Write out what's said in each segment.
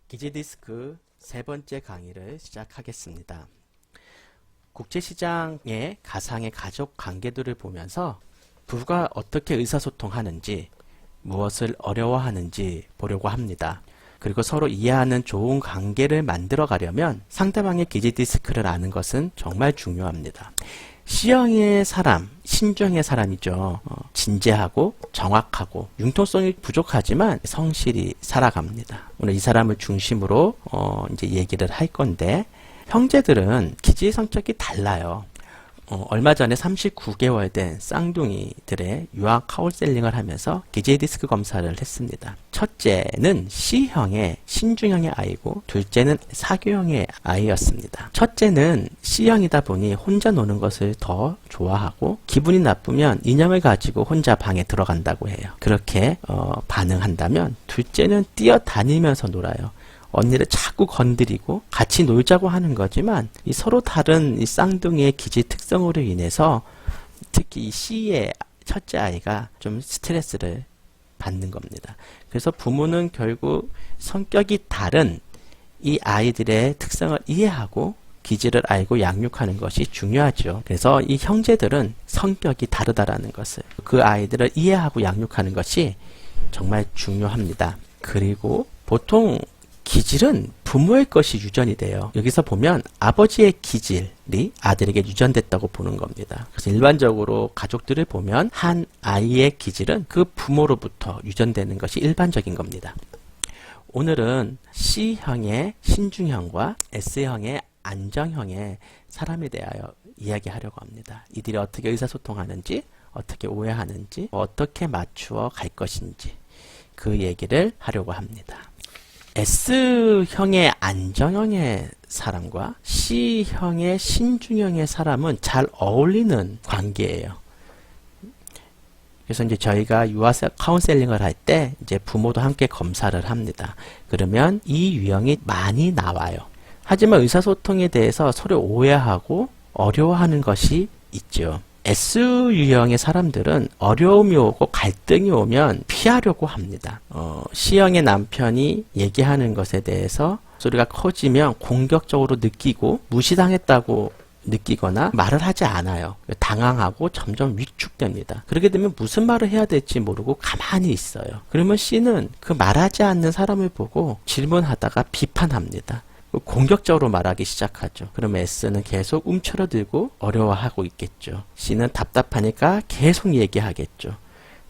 기지디스크 세 번째 강의를 시작하겠습니다. 국제시장의 가상의 가족 관계들을 보면서 부부가 어떻게 의사소통하는지, 무엇을 어려워하는지 보려고 합니다. 그리고 서로 이해하는 좋은 관계를 만들어 가려면 상대방의 기지디스크를 아는 것은 정말 중요합니다. C형의 사람, 신중의 사람이죠. 진지하고 정확하고 융통성이 부족하지만 성실히 살아갑니다. 오늘 이 사람을 중심으로 이제 얘기를 할 건데, 형제들은 기지 성격이 달라요. 얼마 전에 39개월 된 쌍둥이들의 유아 카운셀링을 하면서 기지 디스크 검사를 했습니다. 첫째는 C형의 신중형의 아이고, 둘째는 사교형의 아이였습니다. 첫째는 C형이다 보니 혼자 노는 것을 더 좋아하고, 기분이 나쁘면 인형을 가지고 혼자 방에 들어간다고 해요. 그렇게 반응한다면 둘째는 뛰어다니면서 놀아요. 언니를 자꾸 건드리고 같이 놀자고 하는 거지만, 이 서로 다른 이 쌍둥이의 기질 특성으로 인해서 특히 이 C의 첫째 아이가 좀 스트레스를 받는 겁니다. 그래서 부모는 결국 성격이 다른 이 아이들의 특성을 이해하고 기질을 알고 양육하는 것이 중요하죠. 그래서 이 형제들은 성격이 다르다라는 것을, 그 아이들을 이해하고 양육하는 것이 정말 중요합니다. 그리고 보통 기질은 부모의 것이 유전이 돼요. 여기서 보면 아버지의 기질이 아들에게 유전됐다고 보는 겁니다. 그래서 일반적으로 가족들을 보면 한 아이의 기질은 그 부모로부터 유전되는 것이 일반적인 겁니다. 오늘은 C형의 신중형과 S형의 안정형의 사람에 대하여 이야기하려고 합니다. 이들이 어떻게 의사소통하는지, 어떻게 오해하는지, 어떻게 맞추어 갈 것인지, 그 얘기를 하려고 합니다. S형의 안정형의 사람과 C형의 신중형의 사람은 잘 어울리는 관계예요. 그래서 이제 저희가 유아 카운셀링을 할 때 이제 부모도 함께 검사를 합니다. 그러면 이 유형이 많이 나와요. 하지만 의사소통에 대해서 서로 오해하고 어려워하는 것이 있죠. S유형의 사람들은 어려움이 오고 갈등이 오면 피하려고 합니다. C형의 남편이 얘기하는 것에 대해서 소리가 커지면 공격적으로 느끼고 무시당했다고 느끼거나 말을 하지 않아요. 당황하고 점점 위축됩니다. 그렇게 되면 무슨 말을 해야 될지 모르고 가만히 있어요. 그러면 C는 그 말하지 않는 사람을 보고 질문하다가 비판합니다. 공격적으로 말하기 시작하죠. 그러면 S는 계속 움츠러들고 어려워하고 있겠죠. C는 답답하니까 계속 얘기하겠죠.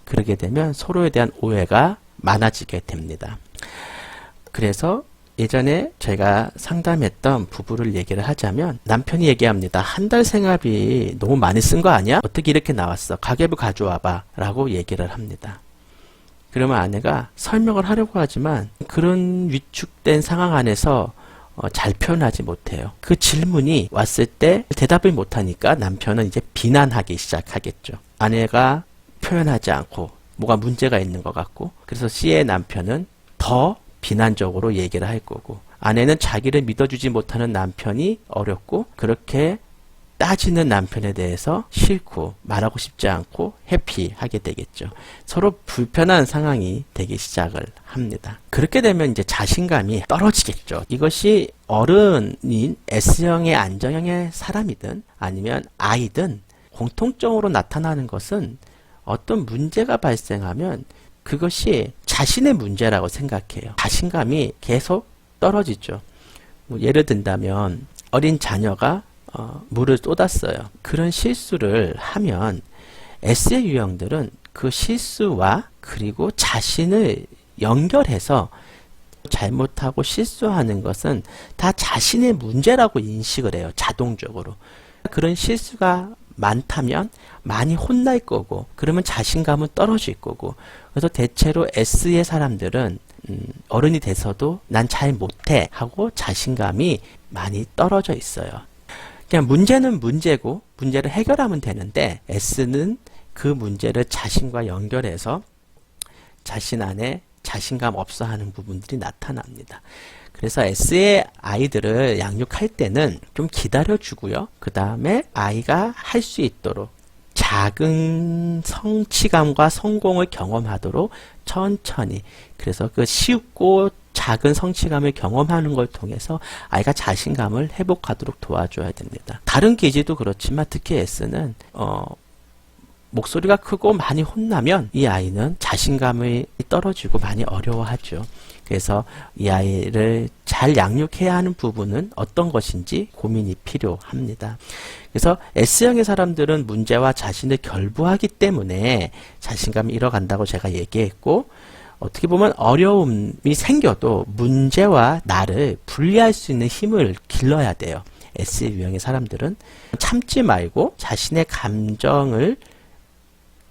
그러게 되면 서로에 대한 오해가 많아지게 됩니다. 그래서 예전에 제가 상담했던 부부를 얘기를 하자면, 남편이 얘기합니다. 한 달 생활비 너무 많이 쓴 거 아니야? 어떻게 이렇게 나왔어? 가계부 가져와봐 라고 얘기를 합니다. 그러면 아내가 설명을 하려고 하지만 그런 위축된 상황 안에서 잘 표현하지 못해요. 그 질문이 왔을 때 대답을 못하니까 남편은 이제 비난하기 시작하겠죠. 아내가 표현하지 않고 뭐가 문제가 있는 것 같고, 그래서 C의 남편은 더 비난적으로 얘기를 할 거고, 아내는 자기를 믿어주지 못하는 남편이 어렵고, 그렇게 따지는 남편에 대해서 싫고 말하고 싶지 않고 회피하게 되겠죠. 서로 불편한 상황이 되기 시작을 합니다. 그렇게 되면 이제 자신감이 떨어지겠죠. 이것이 어른인 S형의 안정형의 사람이든 아니면 아이든 공통적으로 나타나는 것은, 어떤 문제가 발생하면 그것이 자신의 문제라고 생각해요. 자신감이 계속 떨어지죠. 예를 든다면 어린 자녀가 물을 쏟았어요. 그런 실수를 하면 S의 유형들은 그 실수와 그리고 자신을 연결해서 잘못하고 실수하는 것은 다 자신의 문제라고 인식을 해요. 자동적으로. 그런 실수가 많다면 많이 혼날 거고, 그러면 자신감은 떨어질 거고, 그래서 대체로 S의 사람들은 어른이 돼서도 난 잘 못해 하고 자신감이 많이 떨어져 있어요. 그냥 문제는 문제고 문제를 해결하면 되는데, S는 그 문제를 자신과 연결해서 자신 안에 자신감 없어 하는 부분들이 나타납니다. 그래서 S의 아이들을 양육할 때는 좀 기다려주고요. 그 다음에 아이가 할 수 있도록 작은 성취감과 성공을 경험하도록 천천히, 그래서 그 쉽고 작은 성취감을 경험하는 걸 통해서 아이가 자신감을 회복하도록 도와줘야 됩니다. 다른 기지도 그렇지만 특히 S는 목소리가 크고 많이 혼나면 이 아이는 자신감이 떨어지고 많이 어려워하죠. 그래서 이 아이를 잘 양육해야 하는 부분은 어떤 것인지 고민이 필요합니다. 그래서 S형의 사람들은 문제와 자신을 결부하기 때문에 자신감이 잃어간다고 제가 얘기했고, 어떻게 보면 어려움이 생겨도 문제와 나를 분리할 수 있는 힘을 길러야 돼요. S 유형의 사람들은 참지 말고 자신의 감정을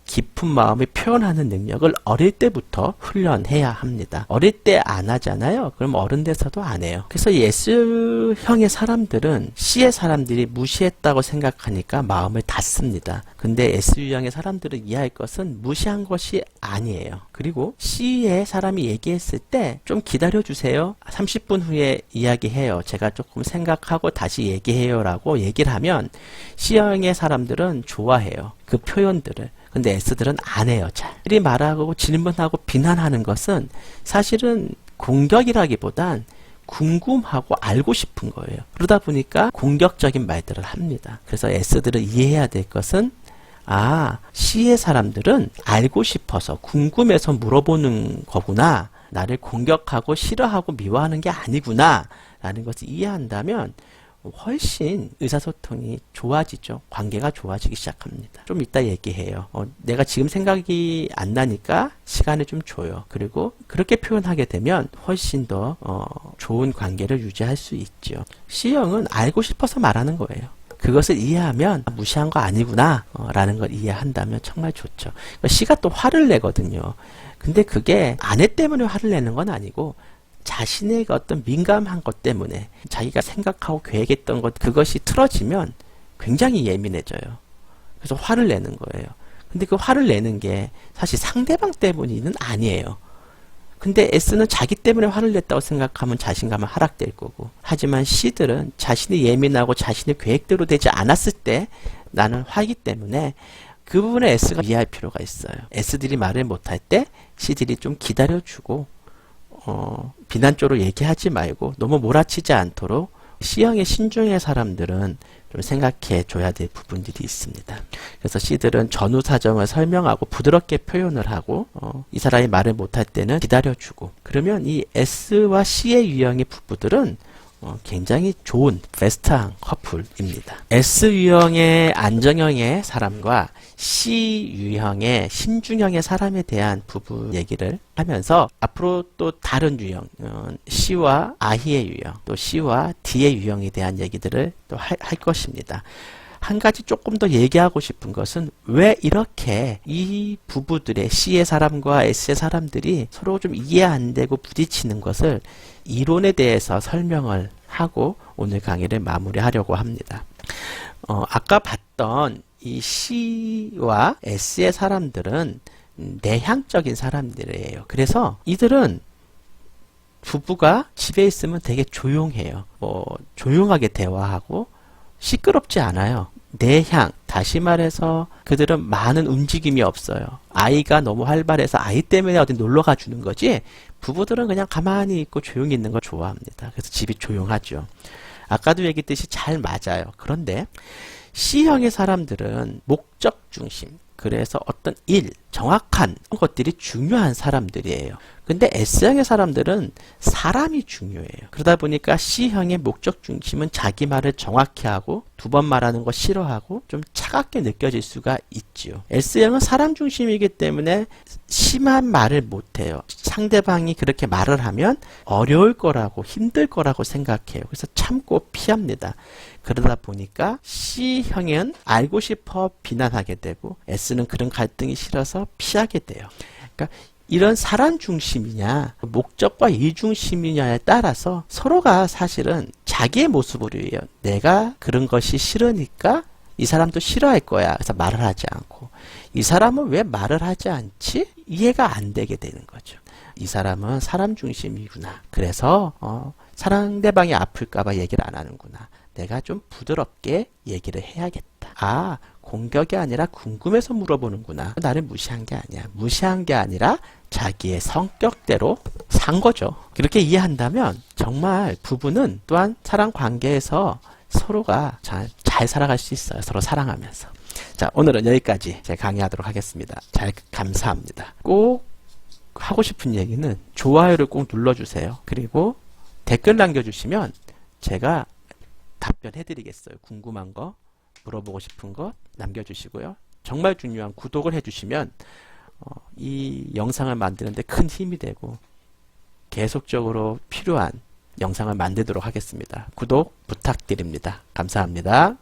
깊은 마음을 표현하는 능력을 어릴 때부터 훈련해야 합니다. 어릴 때 안 하잖아요. 그럼 어른 돼서도 안 해요. 그래서 이 S형의 사람들은 C의 사람들이 무시했다고 생각하니까 마음을 닫습니다. 근데 S유형의 사람들은 이해할 것은 무시한 것이 아니에요. 그리고 C의 사람이 얘기했을 때 좀 기다려주세요. 30분 후에 이야기해요. 제가 조금 생각하고 다시 얘기해요 라고 얘기를 하면 C형의 사람들은 좋아해요. 그 표현들을. 근데 S들은 안 해요, 잘. 미리 말하고 질문하고 비난하는 것은 사실은 공격이라기보단 궁금하고 알고 싶은 거예요. 그러다 보니까 공격적인 말들을 합니다. 그래서 S들은 이해해야 될 것은 C의 사람들은 알고 싶어서 궁금해서 물어보는 거구나. 나를 공격하고 싫어하고 미워하는 게 아니구나. 라는 것을 이해한다면 훨씬 의사소통이 좋아지죠. 관계가 좋아지기 시작합니다. 좀 이따 얘기해요. 내가 지금 생각이 안 나니까 시간을 좀 줘요. 그리고 그렇게 표현하게 되면 훨씬 더 좋은 관계를 유지할 수 있죠. C형은 알고 싶어서 말하는 거예요. 그것을 이해하면 무시한 거 아니구나 라는 걸 이해한다면 정말 좋죠. C가 또 화를 내거든요. 근데 그게 아내 때문에 화를 내는 건 아니고 자신의 어떤 민감한 것 때문에 자기가 생각하고 계획했던 것 그것이 틀어지면 굉장히 예민해져요. 그래서 화를 내는 거예요. 근데 그 화를 내는 게 사실 상대방 때문이는 아니에요. 근데 S는 자기 때문에 화를 냈다고 생각하면 자신감은 하락될 거고, 하지만 C들은 자신이 예민하고 자신의 계획대로 되지 않았을 때 나는 화이기 때문에 그 부분에 S가 이해할 필요가 있어요. S들이 말을 못할 때 C들이 좀 기다려주고 비난 쪽으로 얘기하지 말고 너무 몰아치지 않도록 C형의 신중의 사람들은 좀 생각해 줘야 될 부분들이 있습니다. 그래서 C들은 전후 사정을 설명하고 부드럽게 표현을 하고 이 사람이 말을 못할 때는 기다려주고, 그러면 이 S와 C의 유형의 부부들은 굉장히 좋은 베스트한 커플입니다. S 유형의 안정형의 사람과 C 유형의 신중형의 사람에 대한 부부 얘기를 하면서 앞으로 또 다른 유형, C와 I의 유형, 또 C와 D의 유형에 대한 얘기들을 또 할 것입니다. 한 가지 조금 더 얘기하고 싶은 것은 왜 이렇게 이 부부들의 C의 사람과 S의 사람들이 서로 좀 이해 안 되고 부딪히는 것을 이론에 대해서 설명을 하고 오늘 강의를 마무리하려고 합니다. 아까 봤던 이 C와 S의 사람들은 내향적인 사람들이에요. 그래서 이들은 부부가 집에 있으면 되게 조용해요. 조용하게 대화하고 시끄럽지 않아요. 내향, 다시 말해서 그들은 많은 움직임이 없어요. 아이가 너무 활발해서 아이 때문에 어디 놀러 가주는 거지, 부부들은 그냥 가만히 있고 조용히 있는 걸 좋아합니다. 그래서 집이 조용하죠. 아까도 얘기했듯이 잘 맞아요. 그런데 C형의 사람들은 목적 중심, 그래서 어떤 일, 정확한 것들이 중요한 사람들이에요. 근데 S형의 사람들은 사람이 중요해요. 그러다 보니까 C형의 목적 중심은 자기 말을 정확히 하고 두 번 말하는 거 싫어하고 좀 차갑게 느껴질 수가 있지요. S형은 사람 중심이기 때문에 심한 말을 못해요. 상대방이 그렇게 말을 하면 어려울 거라고 힘들 거라고 생각해요. 그래서 참고 피합니다. 그러다 보니까 C형은 알고 싶어 비난하게 되고 S는 그런 갈등이 싫어서 피하게 돼요. 그러니까 이런 사람 중심이냐 목적과 일 중심이냐에 따라서 서로가 사실은 자기의 모습으로 해요. 내가 그런 것이 싫으니까 이 사람도 싫어할 거야. 그래서 말을 하지 않고, 이 사람은 왜 말을 하지 않지? 이해가 안 되게 되는 거죠. 이 사람은 사람 중심이구나. 그래서 상대방이 아플까봐 얘기를 안 하는구나. 내가 좀 부드럽게 얘기를 해야겠다. 공격이 아니라 궁금해서 물어보는구나. 나를 무시한 게 아니야. 무시한 게 아니라 자기의 성격대로 산 거죠. 그렇게 이해한다면 정말 부부는 또한 사랑 관계에서 서로가 잘 살아갈 수 있어요. 서로 사랑하면서. 자, 오늘은 여기까지 제가 강의하도록 하겠습니다. 잘 감사합니다. 꼭 하고 싶은 얘기는 좋아요를 꼭 눌러주세요. 그리고 댓글 남겨주시면 제가 답변해 드리겠어요. 궁금한 거, 물어보고 싶은 거 남겨주시고요. 정말 중요한 구독을 해주시면 이 영상을 만드는데 큰 힘이 되고 계속적으로 필요한 영상을 만들도록 하겠습니다. 구독 부탁드립니다. 감사합니다.